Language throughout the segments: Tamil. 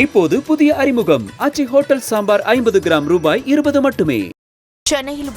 இப்போது புதிய அறிமுகம் ஆச்சி ஹோட்டல் சாம்பார் 50 கிராம் ரூபாய் 20 மட்டுமே. சென்னையில்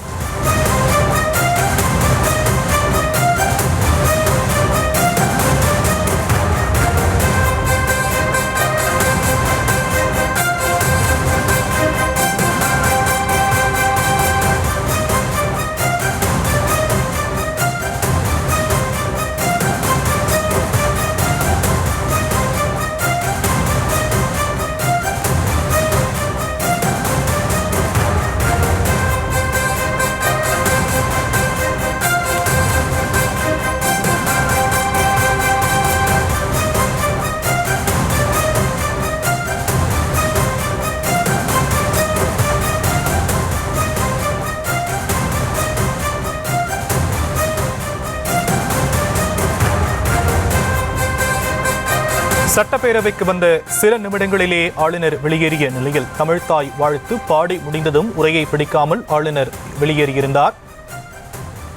சட்டப்பேரவைக்கு வந்த சில நிமிடங்களிலே ஆளுநர் வெளியேறிய நிலையில் தமிழ்த்தாய் வாழ்த்து பாடி முடிந்ததும் உரையை பிடிக்காமல் ஆளுநர் வெளியேறியிருந்தார்.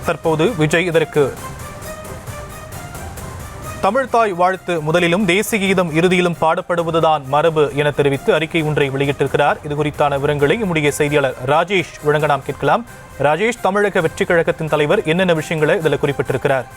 தற்போது விஜய் இதற்கு தமிழ்த்தாய் வாழ்த்து முதலிலும் தேசிய கீதம் இறுதியிலும் பாடப்படுவதுதான் மரபு என தெரிவித்து அறிக்கை ஒன்றை வெளியிட்டிருக்கிறார். இது குறித்தான விவரங்களை நம்முடைய செய்தியாளர் ராஜேஷ் வழங்க நாம் கேட்கலாம். ராஜேஷ், தமிழக வெற்றி கழகத்தின் தலைவர் என்னென்ன விஷயங்களை இதில் குறிப்பிட்டிருக்கிறார்?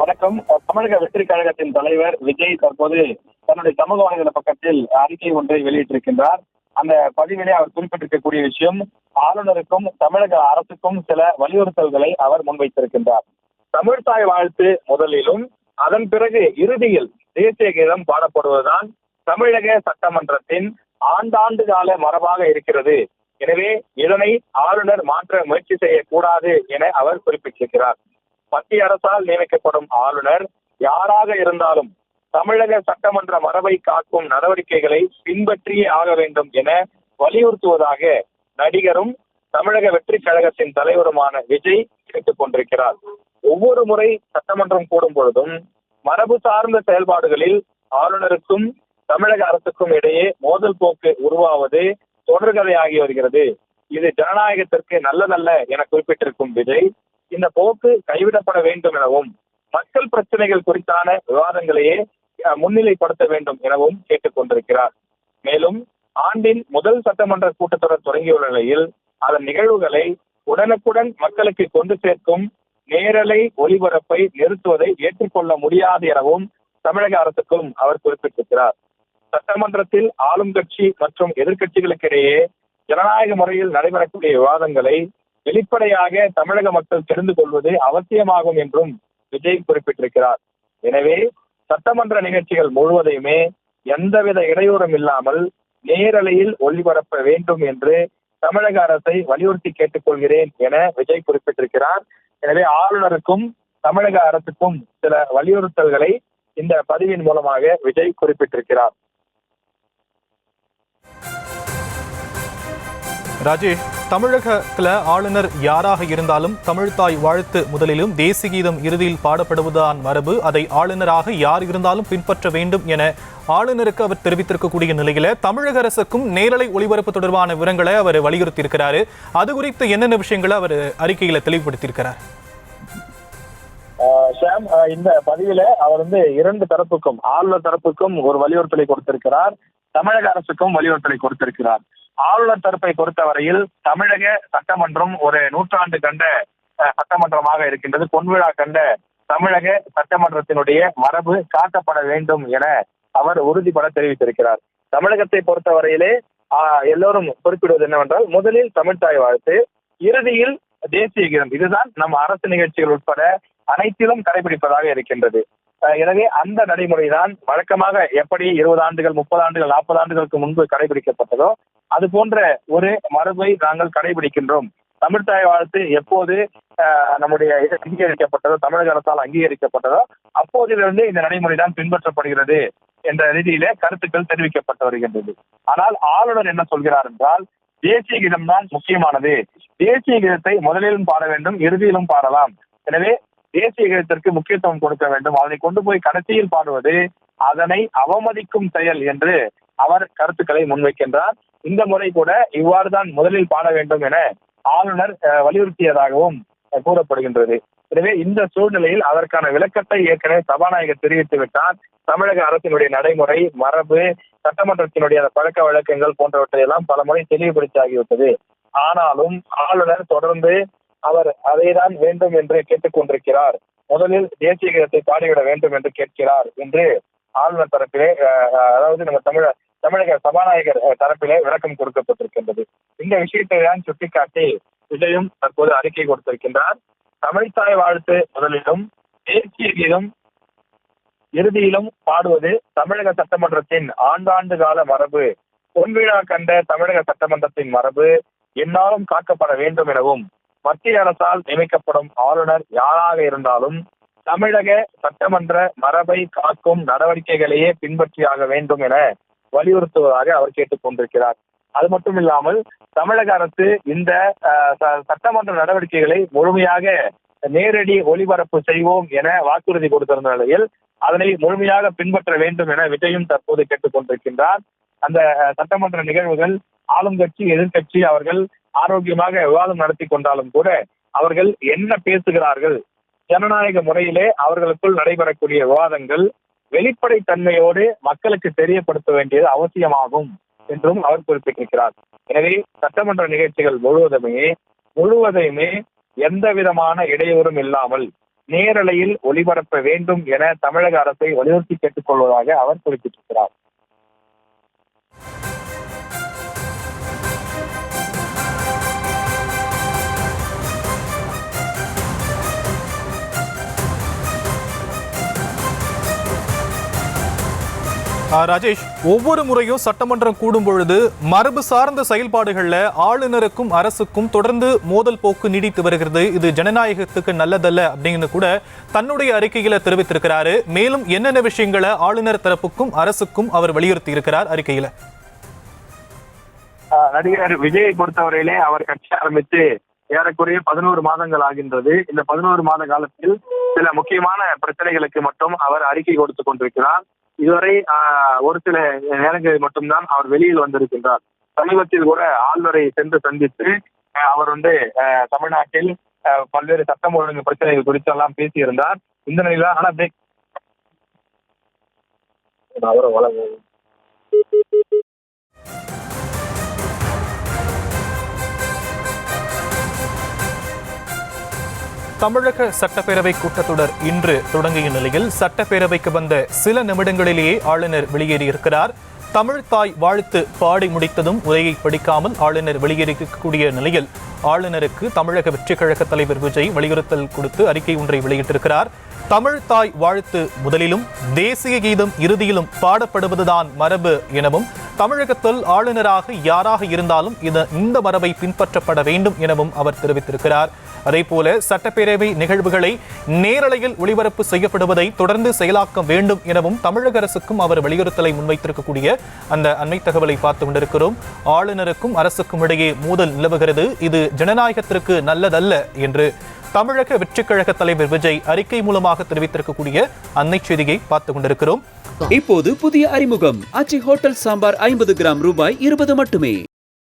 வணக்கம். தமிழக வெற்றி கழகத்தின் தலைவர் விஜய் தற்போது தன்னுடைய சமூக வலைதள பக்கத்தில் அறிக்கை ஒன்றை வெளியிட்டிருக்கின்றார். அந்த பதிவிலே அவர் குறிப்பிட்டிருக்கக்கூடிய விஷயம், ஆளுநருக்கும் தமிழக அரசுக்கும் சில வலியுறுத்தல்களை அவர் முன்வைத்திருக்கின்றார். தமிழ்த்தாய் வாழ்த்து முதலிலும் அதன் பிறகு இறுதியில் தேசிய கீதம் பாடப்படுவதுதான் தமிழக சட்டமன்றத்தின் ஆண்டாண்டு கால மரபாக இருக்கிறது. எனவே இதனை ஆளுநர் மாற்ற முயற்சி செய்யக்கூடாது என அவர் குறிப்பிட்டிருக்கிறார். மத்திய அரசால் நியமிக்கப்படும் ஆளுநர் யாராக இருந்தாலும் தமிழக சட்டமன்ற மரபை காக்கும் நடவடிக்கைகளை பின்பற்றியே ஆக வேண்டும் என வலியுறுத்துவதாக நடிகரும் தமிழக வெற்றி கழகத்தின் தலைவருமான விஜய் கேட்டுக் கொண்டிருக்கிறார். ஒவ்வொரு முறை சட்டமன்றம் கூடும் பொழுதும் மரபு சார்ந்த செயல்பாடுகளில் ஆளுநருக்கும் தமிழக அரசுக்கும் இடையே மோதல் போக்கு உருவாவது தொடர்கதையாகி வருகிறது. இது ஜனநாயகத்திற்கு நல்லதல்ல என குறிப்பிட்டிருக்கும் விஜய், இந்த போக்கு கைவிடப்பட வேண்டும் எனவும் மக்கள் பிரச்சனைகள் குறித்தான விவாதங்களையே முன்னிலைப்படுத்த வேண்டும் எனவும் கேட்டுக் கொண்டிருக்கிறார். மேலும் ஆண்டின் முதல் சட்டமன்ற கூட்டத்தொடர் தொடங்கியுள்ள நிலையில் அதன் நிகழ்வுகளை உடனுக்குடன் மக்களுக்கு கொண்டு சேர்க்கும் நேரலை ஒளிபரப்பை நிறுத்துவதை ஏற்றுக்கொள்ள முடியாது எனவும் தமிழக அரசுக்கும் அவர் குறிப்பிட்டிருக்கிறார். சட்டமன்றத்தில் ஆளும் கட்சி மற்றும் எதிர்கட்சிகளுக்கு இடையே ஜனநாயக முறையில் நடைபெறக்கூடிய விவாதங்களை வெளிப்படையாக தமிழக மக்கள் தெரிந்து கொள்வது அவசியமாகும் என்றும் விஜய் குறிப்பிட்டிருக்கிறார். எனவே சட்டமன்ற நிகழ்ச்சிகள் முழுவதையுமே எந்தவித இடையூறும் இல்லாமல் நேரலையில் ஒளிபரப்ப வேண்டும் என்று தமிழக அரசை வலியுறுத்தி கேட்டுக்கொள்கிறேன் என விஜய் குறிப்பிட்டிருக்கிறார். எனவே ஆளுநருக்கும் தமிழக அரசுக்கும் சில வலியுறுத்தல்களை இந்த பதிவின் மூலமாக விஜய் குறிப்பிட்டிருக்கிறார். ராஜேஷ், தமிழகத்துல ஆளுநர் யாராக இருந்தாலும் தமிழ்த்தாய் வாழ்த்து முதலிலும் தேசிய கீதம் இறுதியில் பாடப்படுவதுதான் மரபு, அதை ஆளுநராக யார் இருந்தாலும் பின்பற்ற வேண்டும் என ஆளுநருக்கு அவர் தெரிவித்திருக்கக்கூடிய நிலையில தமிழக அரசுக்கும் நேரலை ஒளிபரப்பு தொடர்பான விவரங்களை அவர் வலியுறுத்தி இருக்கிறாரு. அது குறித்து என்னென்ன விஷயங்களை அவர் அறிக்கையில தெளிவுபடுத்தியிருக்கிறார்? ஷாம், இந்த பதிவில அவர் இரண்டு தரப்புக்கும், ஆளுநர் தரப்புக்கும் ஒரு வலியுறுத்தலை கொடுத்திருக்கிறார், தமிழக அரசுக்கும் வலியுறுத்தலை கொடுத்திருக்கிறார். ஆளுநர் தரப்பை பொறுத்தவரையில் தமிழக சட்டமன்றம் ஒரு நூற்றாண்டு கண்ட சட்டமன்றமாக இருக்கின்றது. பொன்விழா கண்ட தமிழக சட்டமன்றத்தினுடைய மரபு காக்கப்பட வேண்டும் என அவர் உறுதிபட தெரிவித்திருக்கிறார். தமிழகத்தை பொறுத்தவரையிலே எல்லோரும் குறிப்பிடுவது என்னவென்றால், முதலில் தமிழ்த்தாய் வாழ்த்து, இறுதியில் தேசிய கீதம். இதுதான் நம்ம அரசு நிகழ்ச்சிகள் உட்பட அனைத்திலும் கடைபிடிப்பதாக இருக்கின்றது. எனவே அந்த நடைமுறைதான் வழக்கமாக எப்படி 20 ஆண்டுகள் 30 ஆண்டுகள் 40 ஆண்டுகளுக்கு முன்பு கடைபிடிக்கப்பட்டதோ அது போன்ற ஒரு மரபை நாங்கள் கடைபிடிக்கின்றோம். தமிழ்த்தாய் வாழ்த்து எப்போது நம்முடைய அங்கீகரிக்கப்பட்டதோ, தமிழக அரசால் அங்கீகரிக்கப்பட்டதோ அப்போதிலிருந்து இந்த நடைமுறைதான் பின்பற்றப்படுகிறது என்ற ரீதியிலே கருத்துக்கள் தெரிவிக்கப்பட்டு வருகின்றது. ஆனால் ஆளுநர் என்ன சொல்கிறார் என்றால், தேசிய கீதம் தான் முக்கியமானது, தேசிய கீதத்தை முதலிலும் பாட வேண்டும், இறுதியிலும் பாடலாம், எனவே தேசிய கீதத்திற்கு முக்கியத்துவம் கொடுக்க வேண்டும், அதனை கொண்டு போய் கடைசியில் பாடுவது அதனை அவமதிக்கும் செயல் என்று அவர் கருத்துக்களை முன்வைக்கின்றார். இந்த முறை கூட இவ்வாறுதான் முதலில் பாட வேண்டும் என ஆளுநர் வலியுறுத்தியதாகவும் கூறப்படுகின்றது. எனவே இந்த சூழ்நிலையில் அதற்கான விளக்கத்தை ஏற்கனவே சபாநாயகர் தெரிவித்து விட்டார். தமிழக அரசினுடைய நடைமுறை, மரபு, சட்டமன்றத்தினுடைய பழக்க வழக்கங்கள் போன்றவற்றை எல்லாம் பல முறை தெளிவுபடுத்தி ஆகிவிட்டது. ஆனாலும் ஆளுநர் தொடர்ந்து அவர் அதைதான் வேண்டும் என்று கேட்டுக் கொண்டிருக்கிறார். முதலில் தேசிய கீதத்தை பாடிவிட வேண்டும் என்று கேட்கிறார் என்று ஆளுநர் தரப்பிலே, அதாவது நம்ம தமிழக சபாநாயகர் தரப்பிலே விளக்கம் கொடுக்கப்பட்டிருக்கின்றது. இந்த விஷயத்தை தான் சுட்டிக்காட்டி விஜயும் தற்போது அறிக்கை கொடுத்திருக்கின்றார். தமிழ்த்தாய் வாழ்த்து முதலிலும் தேசிய கீதம் இறுதியிலும் பாடுவது தமிழக சட்டமன்றத்தின் ஆண்டாண்டு கால மரபு, பொன்விழா கண்ட தமிழக சட்டமன்றத்தின் மரபு எந்நாளும் காக்கப்பட வேண்டும் எனவும் மத்திய அரசால் நியமிக்கப்படும் ஆளுநர் யாராக இருந்தாலும் தமிழக சட்டமன்ற மரபை காக்கும் நடவடிக்கைகளையே பின்பற்றியாக வேண்டும் என வலியுறுத்துவதாக அவர் கேட்டுக் கொண்டிருக்கிறார். அது மட்டும் இல்லாமல் தமிழக அரசு இந்த சட்டமன்ற நடவடிக்கைகளை முழுமையாக நேரடி ஒளிபரப்பு செய்வோம் என வாக்குறுதி கொடுத்திருந்த நிலையில் அதனை முழுமையாக பின்பற்ற வேண்டும் என விஜயும் தற்போது கேட்டுக் கொண்டிருக்கின்றார். அந்த சட்டமன்ற நிகழ்வுகள் ஆளும் கட்சி எதிர்கட்சி அவர்கள் ஆரோக்கியமாக விவாதம் நடத்தி கொண்டாலும் கூட அவர்கள் என்ன பேசுகிறார்கள், ஜனநாயக முறையிலே அவர்களுக்குள் நடைபெறக்கூடிய விவாதங்கள் வெளிப்படை தன்மையோடு மக்களுக்கு தெரியப்படுத்த வேண்டியது அவசியமாகும் என்றும் அவர் குறிப்பிட்டிருக்கிறார். எனவே சட்டமன்ற நிகழ்ச்சிகள் முழுவதையுமே எந்த விதமான இடையூறும் இல்லாமல் நேரலையில் ஒளிபரப்ப வேண்டும் என தமிழக அரசை வலியுறுத்தி கேட்டுக் கொள்வதாக அவர் குறிப்பிட்டிருக்கிறார். ராஜேஷ், ஒவ்வொரு முறையும் சட்டமன்றம் கூடும் பொழுது மரபு சார்ந்த செயல்பாடுகள்ல ஆளுநருக்கும் அரசுக்கும் தொடர்ந்து மோதல் போக்கு நீடித்து வருகிறது. இது ஜனநாயகத்துக்கு நல்லதல்ல அப்படின்னு கூட தன்னுடைய அறிக்கையில தெரிவித்திருக்கிறாரு. மேலும் என்னென்ன விஷயங்களை ஆளுநர் தரப்புக்கும் அரசுக்கும் அவர் வலியுறுத்தி இருக்கிறார் அறிக்கையில? நடிகர் விஜயை பொறுத்தவரையிலே அவர் கட்சி ஆரம்பித்து ஏறக்குறைய 11 மாதங்கள் ஆகின்றது. இந்த 11 மாத காலத்தில் சில முக்கியமான பிரச்சனைகளுக்கு மட்டும் அவர் அறிக்கை கொடுத்துக் கொண்டிருக்கிறார். இதுவரை ஒரு சில நேரங்களில் மட்டும்தான் அவர் வெளியில் வந்திருக்கின்றார். சமீபத்தில் கூட ஆளுநரை சென்று சந்தித்து அவர் தமிழ்நாட்டில் பல்வேறு சட்டம் ஒழுங்கு பிரச்சனைகள் குறித்து எல்லாம் பேசியிருந்தார். இந்த நிலையில ஆனா தமிழக சட்டப்பேரவை கூட்டத்தொடர் இன்று தொடங்கிய நிலையில் சட்டப்பேரவைக்கு வந்த சில நிமிடங்களிலேயே ஆளுநர் வெளியேறியிருக்கிறார். தமிழ் தாய் வாழ்த்து பாடி முடித்ததும் உரையை படிக்காமல் ஆளுநர் வெளியேறக்கூடிய நிலையில் ஆளுநருக்கு தமிழக வெற்றிக் கழக தலைவர் விஜய் வலியுறுத்தல் கொடுத்து அறிக்கை ஒன்றை வெளியிட்டிருக்கிறார். தமிழ் தாய் வாழ்த்து முதலிலும் தேசிய கீதம் இறுதியிலும் பாடப்படுவதுதான் மரபு எனவும் தமிழகத்தில் ஆளுநராக யாராக இருந்தாலும் இந்த மரபை பின்பற்றப்பட வேண்டும் எனவும் அவர் தெரிவித்திருக்கிறார். அதேபோல சட்டப்பேரவை நிகழ்வுகளை நேரலையில் ஒளிபரப்பு செய்யப்படுவதை தொடர்ந்து செயலாக்க வேண்டும் எனவும் தமிழக அரசுக்கும் அவர் வலியுறுத்தலை முன்வைத்திருக்கக்கூடிய அந்த அண்மை தகவலை பார்த்து கொண்டிருக்கிறோம். ஆளுநருக்கும் அரசுக்கும் இடையே மோதல் நிலவுகிறது, இது ஜனநாயகத்திற்கு நல்லதல்ல என்று தமிழக வெற்றிக் கழக தலைவர் விஜய் அறிக்கை மூலமாக தெரிவித்திருக்கக்கூடிய அன்னை செய்தியை பார்த்து கொண்டிருக்கிறோம். இப்போது புதிய அறிமுகம் ஆச்சி ஹோட்டல் சாம்பார் 50 கிராம் ரூபாய் 20 மட்டுமே.